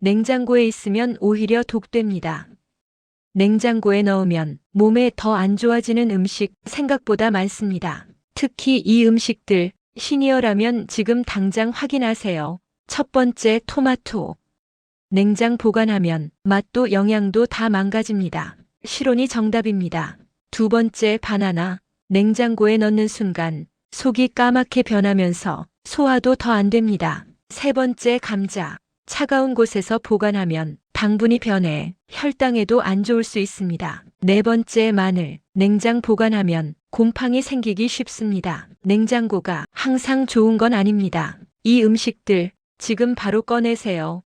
냉장고에 있으면 오히려 독됩니다. 냉장고에 넣으면 몸에 더 안 좋아지는 음식 생각보다 많습니다. 특히 이 음식들 시니어라면 지금 당장 확인하세요. 첫 번째, 토마토. 냉장 보관하면 맛도 영양도 다 망가집니다. 실온이 정답입니다. 두 번째, 바나나. 냉장고에 넣는 순간 속이 까맣게 변하면서 소화도 더 안 됩니다. 세 번째, 감자. 차가운 곳에서 보관하면 당분이 변해 혈당에도 안 좋을 수 있습니다. 네 번째, 마늘. 냉장 보관하면 곰팡이 생기기 쉽습니다. 냉장고가 항상 좋은 건 아닙니다. 이 음식들 지금 바로 꺼내세요.